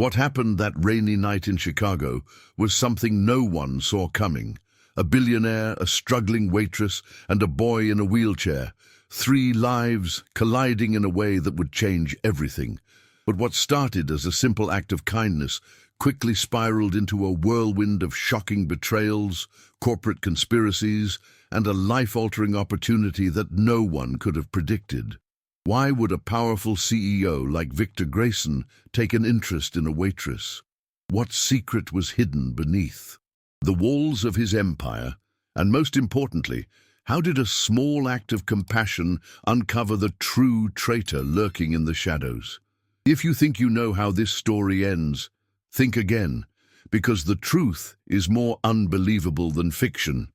What happened that rainy night in Chicago was something no one saw coming. A billionaire, a struggling waitress, and a boy in a wheelchair. 3 lives colliding in a way that would change everything. But what started as a simple act of kindness quickly spiraled into a whirlwind of shocking betrayals, corporate conspiracies, and a life-altering opportunity that no one could have predicted. Why would a powerful CEO like Victor Grayson take an interest in a waitress? What secret was hidden beneath the walls of his empire? And most importantly, how did a small act of compassion uncover the true traitor lurking in the shadows? If you think you know how this story ends, think again, because the truth is more unbelievable than fiction.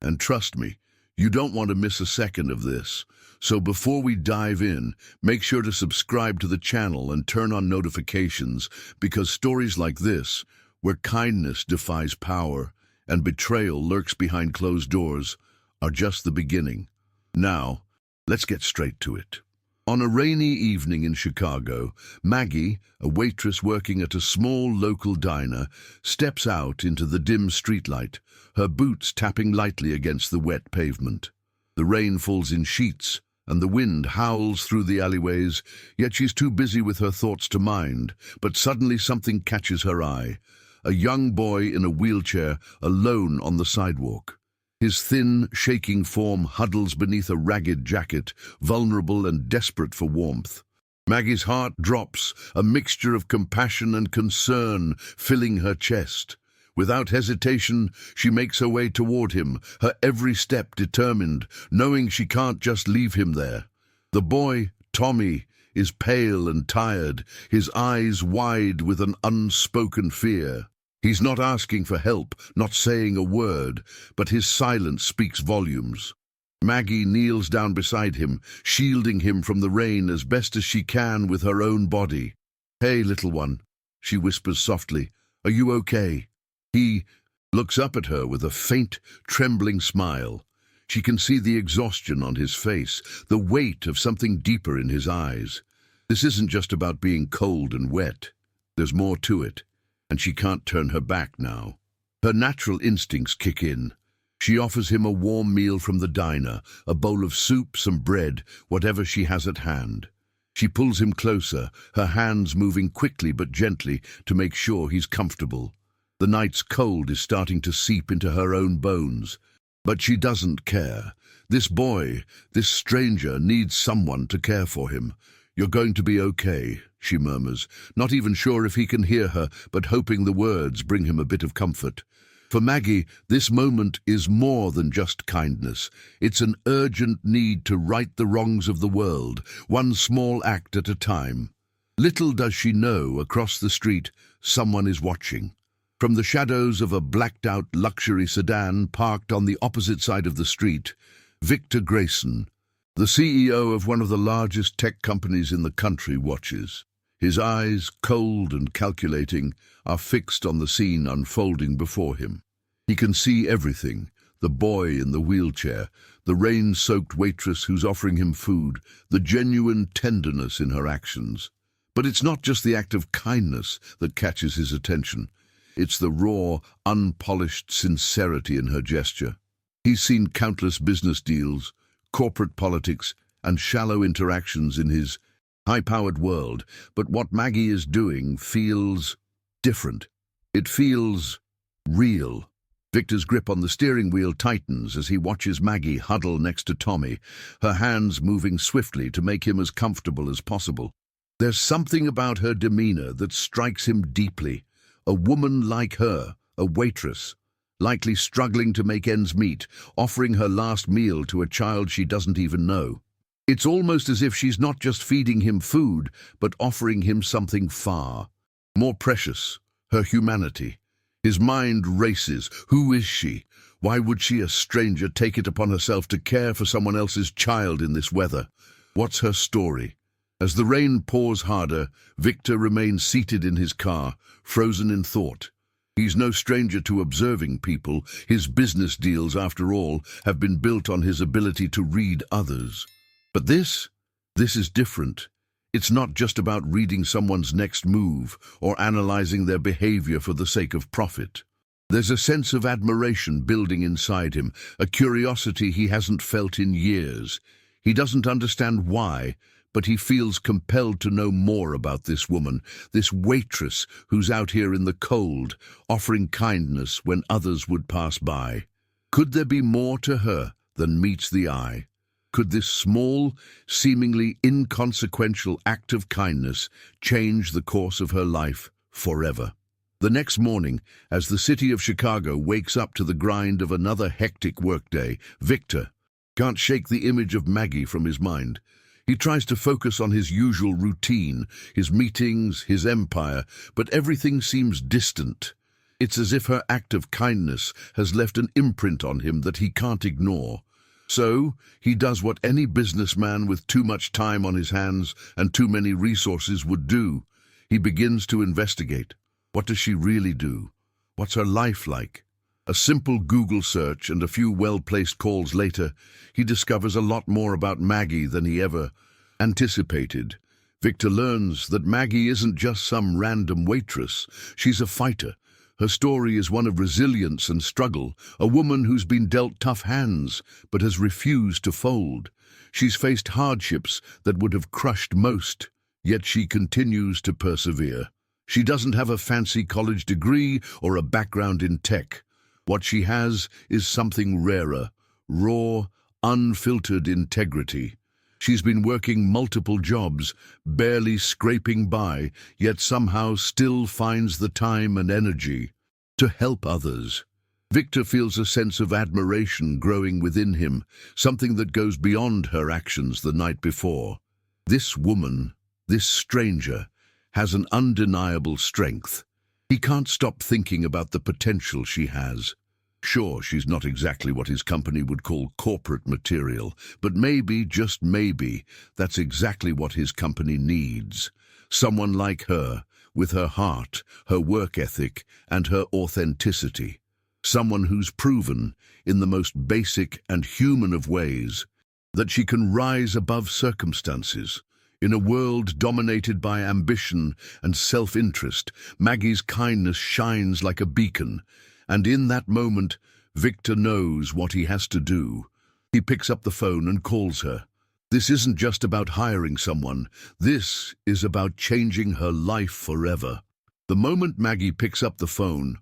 And trust me, you don't want to miss a second of this. So before we dive in, make sure to subscribe to the channel and turn on notifications, because stories like this, where kindness defies power and betrayal lurks behind closed doors, are just the beginning. Now, let's get straight to it. On a rainy evening in Chicago, Maggie, a waitress working at a small local diner, steps out into the dim streetlight, her boots tapping lightly against the wet pavement. The rain falls in sheets, and the wind howls through the alleyways, yet she's too busy with her thoughts to mind. But suddenly something catches her eye. A young boy in a wheelchair, alone on the sidewalk. His thin, shaking form huddles beneath a ragged jacket, vulnerable and desperate for warmth. Maggie's heart drops, a mixture of compassion and concern filling her chest. Without hesitation, she makes her way toward him, her every step determined, knowing she can't just leave him there. The boy, Tommy, is pale and tired, his eyes wide with an unspoken fear. He's not asking for help, not saying a word, but his silence speaks volumes. Maggie kneels down beside him, shielding him from the rain as best as she can with her own body. "Hey, little one," she whispers softly, "are you okay?" He looks up at her with a faint, trembling smile. She can see the exhaustion on his face, the weight of something deeper in his eyes. This isn't just about being cold and wet. There's more to it, and she can't turn her back now. Her natural instincts kick in. She offers him a warm meal from the diner, a bowl of soup, some bread, whatever she has at hand. She pulls him closer, her hands moving quickly but gently to make sure he's comfortable. The night's cold is starting to seep into her own bones, but she doesn't care. This boy, this stranger, needs someone to care for him. "You're going to be okay," she murmurs, not even sure if he can hear her, but hoping the words bring him a bit of comfort. For Maggie, this moment is more than just kindness. It's an urgent need to right the wrongs of the world, one small act at a time. Little does she know, across the street, someone is watching. From the shadows of a blacked-out luxury sedan parked on the opposite side of the street, Victor Grayson, the CEO of one of the largest tech companies in the country, watches. His eyes, cold and calculating, are fixed on the scene unfolding before him. He can see everything: the boy in the wheelchair, the rain-soaked waitress who's offering him food, the genuine tenderness in her actions. But it's not just the act of kindness that catches his attention. It's the raw, unpolished sincerity in her gesture. He's seen countless business deals, corporate politics, and shallow interactions in his high-powered world, but what Maggie is doing feels different. It feels real. Victor's grip on the steering wheel tightens as he watches Maggie huddle next to Tommy, her hands moving swiftly to make him as comfortable as possible. There's something about her demeanor that strikes him deeply. A woman like her, a waitress, likely struggling to make ends meet, offering her last meal to a child she doesn't even know. It's almost as if she's not just feeding him food, but offering him something far more precious: her humanity. His mind races. Who is she? Why would she, a stranger, take it upon herself to care for someone else's child in this weather? What's her story? As the rain pours harder, Victor remains seated in his car, frozen in thought. He's no stranger to observing people. His business deals, after all, have been built on his ability to read others. But this is different. It's not just about reading someone's next move or analyzing their behavior for the sake of profit. There's a sense of admiration building inside him, a curiosity he hasn't felt in years. He doesn't understand why, but he feels compelled to know more about this woman, this waitress who's out here in the cold, offering kindness when others would pass by. Could there be more to her than meets the eye? Could this small, seemingly inconsequential act of kindness change the course of her life forever? The next morning, as the city of Chicago wakes up to the grind of another hectic workday, Victor can't shake the image of Maggie from his mind. He tries to focus on his usual routine, his meetings, his empire, but everything seems distant. It's as if her act of kindness has left an imprint on him that he can't ignore. So, he does what any businessman with too much time on his hands and too many resources would do. He begins to investigate. What does she really do? What's her life like? A simple Google search and a few well-placed calls later, he discovers a lot more about Maggie than he ever anticipated. Victor learns that Maggie isn't just some random waitress. She's a fighter. Her story is one of resilience and struggle, a woman who's been dealt tough hands but has refused to fold. She's faced hardships that would have crushed most, yet she continues to persevere. She doesn't have a fancy college degree or a background in tech. What she has is something rarer, raw, unfiltered integrity. She's been working multiple jobs, barely scraping by, yet somehow still finds the time and energy to help others. Victor feels a sense of admiration growing within him, something that goes beyond her actions the night before. This woman, this stranger, has an undeniable strength. He can't stop thinking about the potential she has. Sure, she's not exactly what his company would call corporate material, but maybe, just maybe, that's exactly what his company needs. Someone like her, with her heart, her work ethic, and her authenticity. Someone who's proven, in the most basic and human of ways, that she can rise above circumstances. In a world dominated by ambition and self-interest, Maggie's kindness shines like a beacon. And in that moment, Victor knows what he has to do. He picks up the phone and calls her. This isn't just about hiring someone. This is about changing her life forever. The moment Maggie picks up the phone,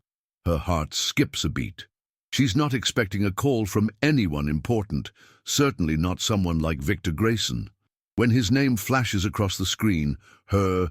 her heart skips a beat. She's not expecting a call from anyone important, certainly not someone like Victor Grayson. When his name flashes across the screen, her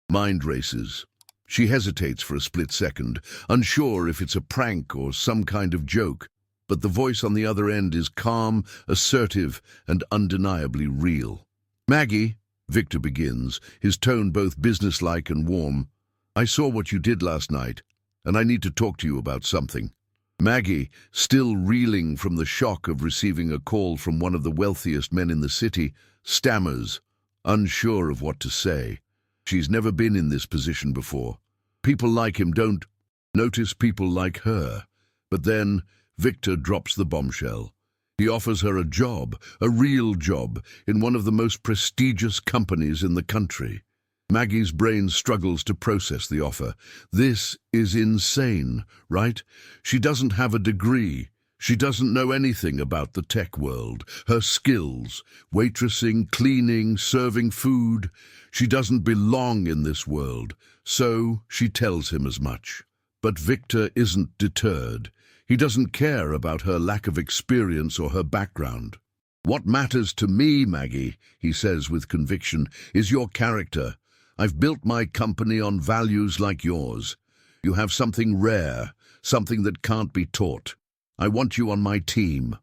mind races. She hesitates for a split second, unsure if it's a prank or some kind of joke, but the voice on the other end is calm, assertive, and undeniably real. Maggie, Victor begins, his tone both businesslike and warm. I saw what you did last night, and I need to talk to you about something. Maggie, still reeling from the shock of receiving a call from one of the wealthiest men in the city, stammers, unsure of what to say. She's never been in this position before. People like him don't notice people like her. But then Victor drops the bombshell. He offers her a job, a real job, in one of the most prestigious companies in the country. Maggie's brain struggles to process the offer. This is insane, right? She doesn't have a degree. She doesn't know anything about the tech world, her skills, waitressing, cleaning, serving food. She doesn't belong in this world, so she tells him as much. But Victor isn't deterred. He doesn't care about her lack of experience or her background. What matters to me, Maggie, he says with conviction, is your character. I've built my company on values like yours. You have something rare, something that can't be taught. I want you on my team.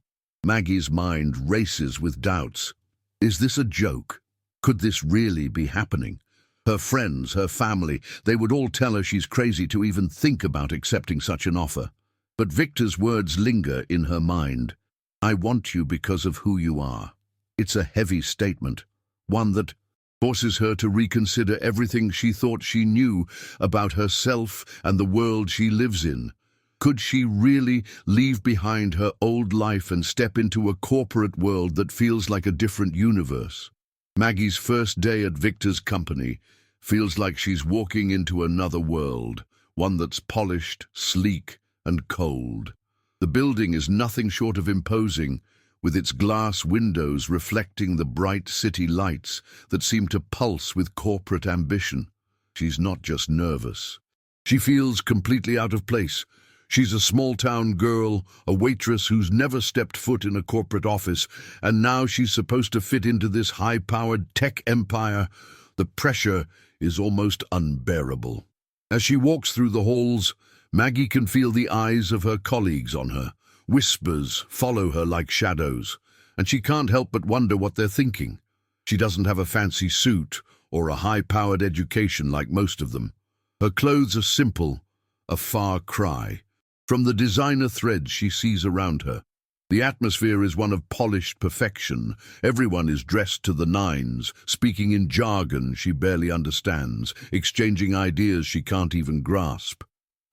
Maggie's mind races with doubts. Is this a joke? Could this really be happening? Her friends, her family, they would all tell her she's crazy to even think about accepting such an offer. But Victor's words linger in her mind. I want you because of who you are. It's a heavy statement, one that forces her to reconsider everything she thought she knew about herself and the world she lives in. Could she really leave behind her old life and step into a corporate world that feels like a different universe? Maggie's first day at Victor's company feels like she's walking into another world, one that's polished, sleek, and cold. The building is nothing short of imposing, with its glass windows reflecting the bright city lights that seem to pulse with corporate ambition. She's not just nervous. She feels completely out of place. She's a small-town girl, a waitress who's never stepped foot in a corporate office, and now she's supposed to fit into this high-powered tech empire. The pressure is almost unbearable. As she walks through the halls, Maggie can feel the eyes of her colleagues on her. Whispers follow her like shadows, and she can't help but wonder what they're thinking. She doesn't have a fancy suit or a high-powered education like most of them. Her clothes are simple, a far cry from the designer threads she sees around her. The atmosphere is one of polished perfection. Everyone is dressed to the nines, speaking in jargon she barely understands, exchanging ideas she can't even grasp.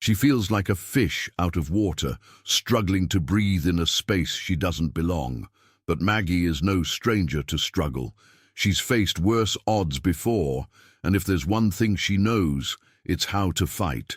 She feels like a fish out of water, struggling to breathe in a space she doesn't belong. But Maggie is no stranger to struggle. She's faced worse odds before, and if there's one thing she knows, it's how to fight.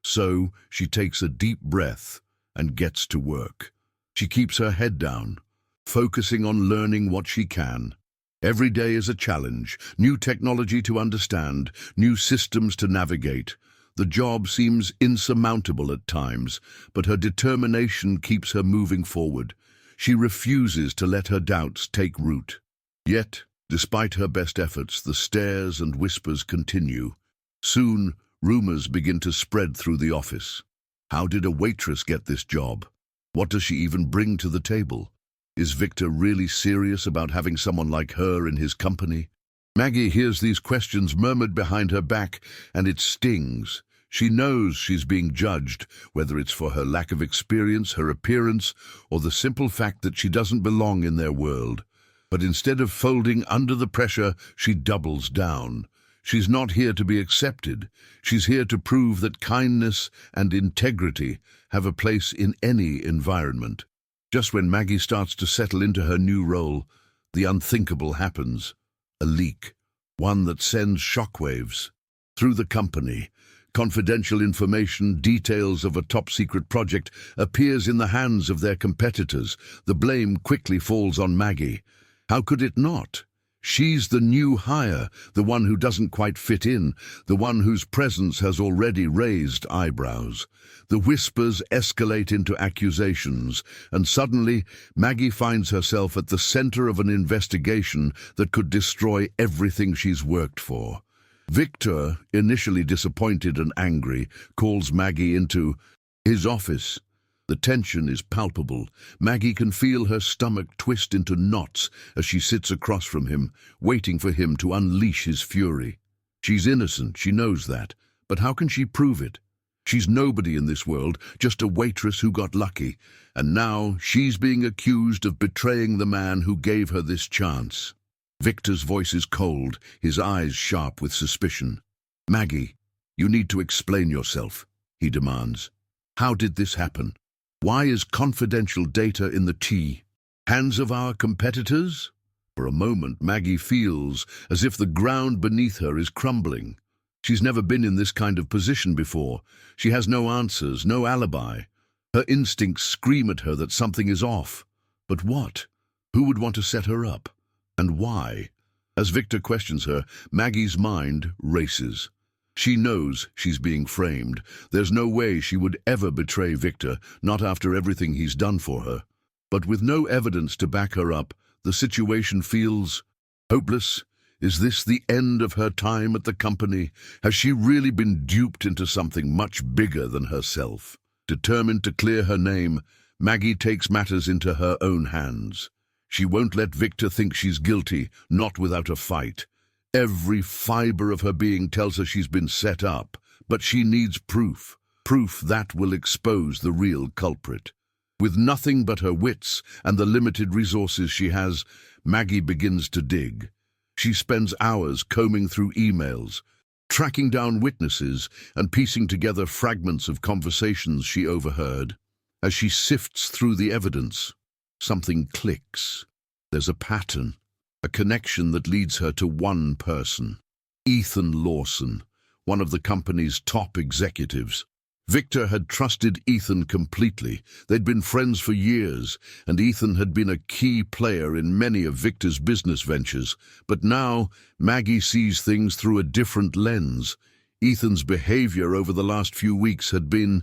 So she takes a deep breath and gets to work. She keeps her head down, focusing on learning what she can. Every day is a challenge, new technology to understand, new systems to navigate. The job seems insurmountable at times, but her determination keeps her moving forward. She refuses to let her doubts take root. Yet, despite her best efforts, the stares and whispers continue. Soon, rumors begin to spread through the office. How did a waitress get this job? What does she even bring to the table? Is Victor really serious about having someone like her in his company? Maggie hears these questions murmured behind her back, and it stings. She knows she's being judged, whether it's for her lack of experience, her appearance, or the simple fact that she doesn't belong in their world. But instead of folding under the pressure, she doubles down. She's not here to be accepted. She's here to prove that kindness and integrity have a place in any environment. Just when Maggie starts to settle into her new role, the unthinkable happens. A leak, one that sends shockwaves through the company. Confidential information, details of a top-secret project, appears in the hands of their competitors. The blame quickly falls on Maggie. How could it not? She's the new hire, the one who doesn't quite fit in, the one whose presence has already raised eyebrows. The whispers escalate into accusations, and suddenly Maggie finds herself at the center of an investigation that could destroy everything she's worked for. Victor, initially disappointed and angry, calls Maggie into his office. The tension is palpable. Maggie can feel her stomach twist into knots as she sits across from him, waiting for him to unleash his fury. She's innocent, she knows that, but how can she prove it? She's nobody in this world, just a waitress who got lucky, and now she's being accused of betraying the man who gave her this chance. Victor's voice is cold, his eyes sharp with suspicion. "Maggie, you need to explain yourself," he demands. "How did this happen? Why is confidential data in the hands of our competitors?" For a moment, Maggie feels as if the ground beneath her is crumbling. She's never been in this kind of position before. She has no answers, no alibi. Her instincts scream at her that something is off. But what? Who would want to set her up? And why? As Victor questions her, Maggie's mind races. She knows she's being framed. There's no way she would ever betray Victor, not after everything he's done for her. But with no evidence to back her up, the situation feels hopeless. Is this the end of her time at the company? Has she really been duped into something much bigger than herself? Determined to clear her name, Maggie takes matters into her own hands. She won't let Victor think she's guilty, not without a fight. Every fiber of her being tells her she's been set up, but she needs proof. Proof that will expose the real culprit. With nothing but her wits and the limited resources she has, Maggie begins to dig. She spends hours combing through emails, tracking down witnesses and piecing together fragments of conversations she overheard. As she sifts through the evidence, something clicks. There's a pattern. a connection that leads her to one person, Ethan Lawson, one of the company's top executives. Victor had trusted Ethan completely. They'd been friends for years, and Ethan had been a key player in many of Victor's business ventures. But now, Maggie sees things through a different lens. Ethan's behavior over the last few weeks had been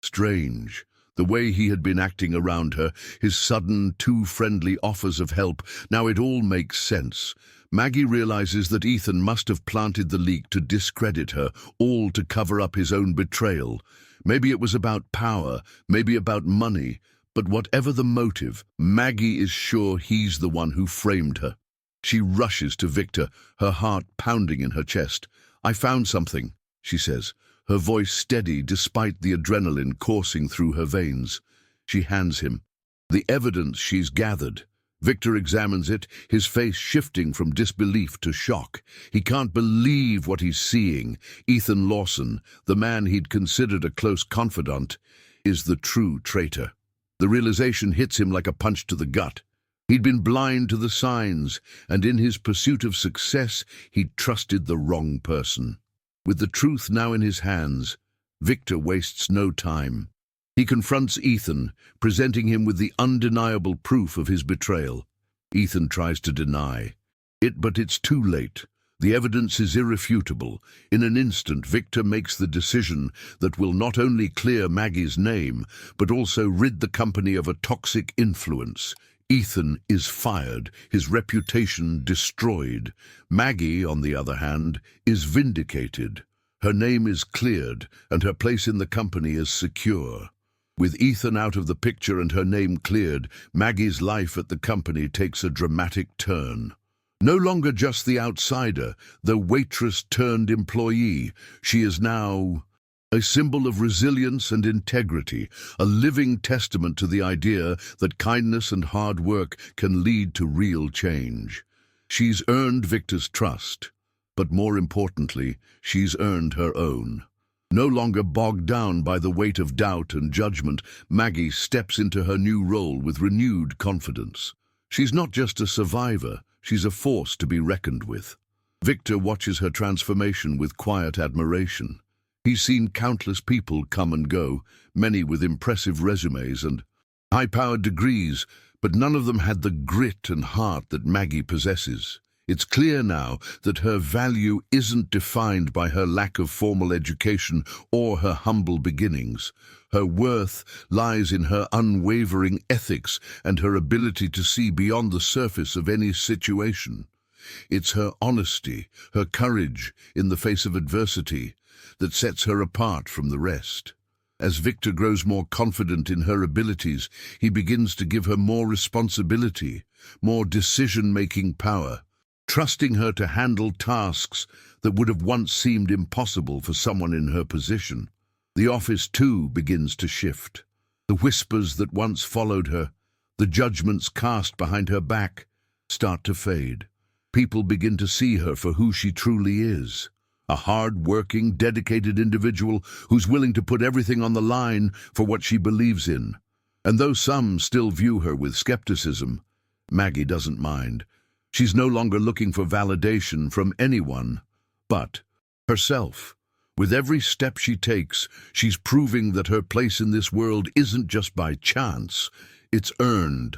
strange. The way he had been acting around her, his sudden, too friendly offers of help, now it all makes sense. Maggie realizes that Ethan must have planted the leak to discredit her, all to cover up his own betrayal. Maybe it was about power, maybe about money, but whatever the motive, Maggie is sure he's the one who framed her. She rushes to Victor, her heart pounding in her chest. "I found something," she says, her voice steady despite the adrenaline coursing through her veins. She hands him the evidence she's gathered. Victor examines it, his face shifting from disbelief to shock. He can't believe what he's seeing. Ethan Lawson, the man he'd considered a close confidant, is the true traitor. The realization hits him like a punch to the gut. He'd been blind to the signs, and in his pursuit of success, he'd trusted the wrong person. With the truth now in his hands, Victor wastes no time. He confronts Ethan, presenting him with the undeniable proof of his betrayal. Ethan tries to deny it, but it's too late. The evidence is irrefutable. In an instant, Victor makes the decision that will not only clear Maggie's name, but also rid the company of a toxic influence. Ethan is fired, his reputation destroyed. Maggie, on the other hand, is vindicated. Her name is cleared, and her place in the company is secure. With Ethan out of the picture and her name cleared, Maggie's life at the company takes a dramatic turn. No longer just the outsider, the waitress-turned-employee, she is now a symbol of resilience and integrity, a living testament to the idea that kindness and hard work can lead to real change. She's earned Victor's trust, but more importantly, she's earned her own. No longer bogged down by the weight of doubt and judgment, Maggie steps into her new role with renewed confidence. She's not just a survivor, she's a force to be reckoned with. Victor watches her transformation with quiet admiration. He's seen countless people come and go, many with impressive resumes and high-powered degrees, but none of them had the grit and heart that Maggie possesses. It's clear now that her value isn't defined by her lack of formal education or her humble beginnings. Her worth lies in her unwavering ethics and her ability to see beyond the surface of any situation. It's her honesty, her courage in the face of adversity, that sets her apart from the rest. As Victor grows more confident in her abilities, he begins to give her more responsibility, more decision-making power, trusting her to handle tasks that would have once seemed impossible for someone in her position. The office, too, begins to shift. The whispers that once followed her, the judgments cast behind her back, start to fade. People begin to see her for who she truly is. A hard-working, dedicated individual who's willing to put everything on the line for what she believes in. And though some still view her with skepticism, Maggie doesn't mind. She's no longer looking for validation from anyone, but herself. With every step she takes, she's proving that her place in this world isn't just by chance, it's earned.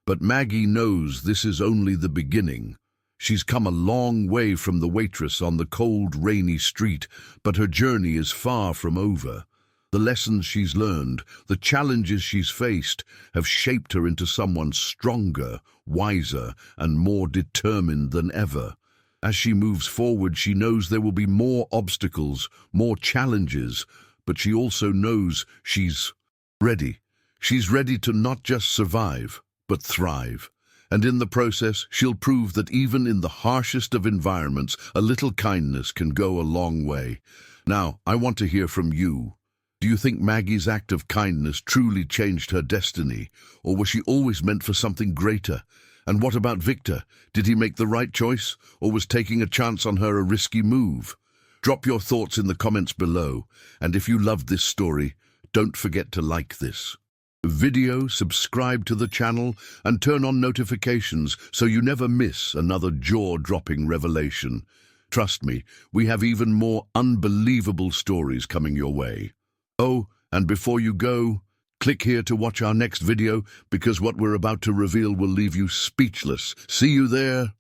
But Maggie knows this is only the beginning. She's come a long way from the waitress on the cold, rainy street, but her journey is far from over. The lessons she's learned, the challenges she's faced, have shaped her into someone stronger, wiser, and more determined than ever. As she moves forward, she knows there will be more obstacles, more challenges, but she also knows she's ready. She's ready to not just survive, but thrive. And in the process, she'll prove that even in the harshest of environments, a little kindness can go a long way. Now, I want to hear from you. Do you think Maggie's act of kindness truly changed her destiny, or was she always meant for something greater? And what about Victor? Did he make the right choice, or was taking a chance on her a risky move? Drop your thoughts in the comments below, and if you loved this story, don't forget to like this. video, subscribe to the channel, and turn on notifications so you never miss another jaw-dropping revelation. Trust me, we have even more unbelievable stories coming your way. Oh, and before you go, click here to watch our next video because what we're about to reveal will leave you speechless. See you there.